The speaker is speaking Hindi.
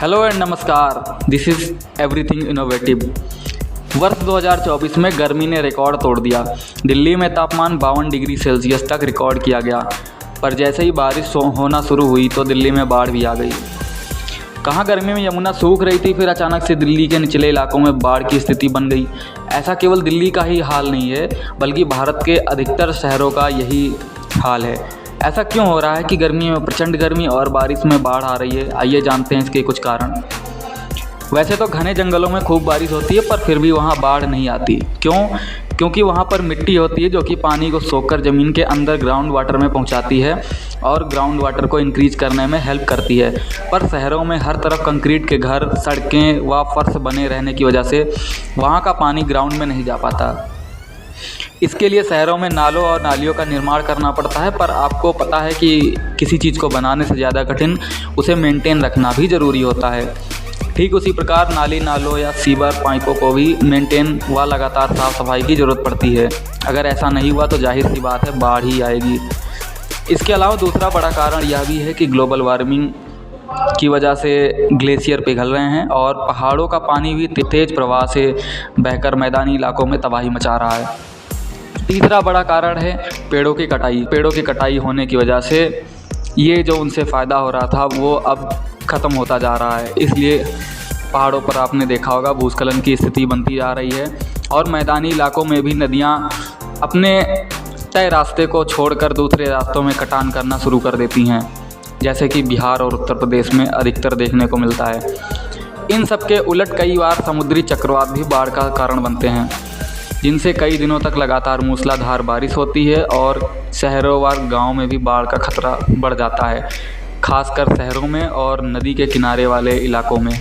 हेलो एंड नमस्कार, दिस इज़ एवरीथिंग इनोवेटिव। वर्ष 2024 में गर्मी ने रिकॉर्ड तोड़ दिया। दिल्ली में तापमान 52 डिग्री सेल्सियस तक रिकॉर्ड किया गया, पर जैसे ही बारिश होना शुरू हुई तो दिल्ली में बाढ़ भी आ गई। कहाँ गर्मी में यमुना सूख रही थी, फिर अचानक से दिल्ली के निचले इलाकों में बाढ़ की स्थिति बन गई। ऐसा केवल दिल्ली का ही हाल नहीं है, बल्कि भारत के अधिकतर शहरों का यही हाल है। ऐसा क्यों हो रहा है कि गर्मी में प्रचंड गर्मी और बारिश में बाढ़ आ रही है? आइए जानते हैं इसके कुछ कारण। वैसे तो घने जंगलों में खूब बारिश होती है, पर फिर भी वहाँ बाढ़ नहीं आती। क्यों? क्योंकि वहाँ पर मिट्टी होती है जो कि पानी को सोखकर ज़मीन के अंदर ग्राउंड वाटर में पहुँचाती है और ग्राउंड वाटर को इंक्रीज करने में हेल्प करती है। पर शहरों में हर तरफ कंक्रीट के घर, सड़कें व फर्श बने रहने की वजह से वहाँ का पानी ग्राउंड में नहीं जा पाता। इसके लिए शहरों में नालों और नालियों का निर्माण करना पड़ता है, पर आपको पता है कि किसी चीज़ को बनाने से ज़्यादा कठिन उसे मेंटेन रखना भी ज़रूरी होता है। ठीक उसी प्रकार नाली नालों या सीवर पाइपों को भी मेंटेन व लगातार साफ़ सफाई की ज़रूरत पड़ती है। अगर ऐसा नहीं हुआ तो जाहिर सी बात है बाढ़ ही आएगी। इसके अलावा दूसरा बड़ा कारण यह भी है कि ग्लोबल वार्मिंग की वजह से ग्लेशियर पिघल रहे हैं और पहाड़ों का पानी भी तेज़ प्रवाह से बहकर मैदानी इलाकों में तबाही मचा रहा है। तीसरा बड़ा कारण है पेड़ों की कटाई। पेड़ों की कटाई होने की वजह से ये जो उनसे फ़ायदा हो रहा था वो अब ख़त्म होता जा रहा है। इसलिए पहाड़ों पर आपने देखा होगा भूस्खलन की स्थिति बनती जा रही है और मैदानी इलाकों में भी नदियाँ अपने तय रास्ते को छोड़कर दूसरे रास्तों में कटान करना शुरू कर देती हैं, जैसे कि बिहार और उत्तर प्रदेश में अधिकतर देखने को मिलता है। इन सब के उलट कई बार समुद्री चक्रवात भी बाढ़ का कारण बनते हैं, जिनसे कई दिनों तक लगातार मूसलाधार बारिश होती है और शहरों व गाँव में भी बाढ़ का खतरा बढ़ जाता है, खासकर शहरों में और नदी के किनारे वाले इलाकों में।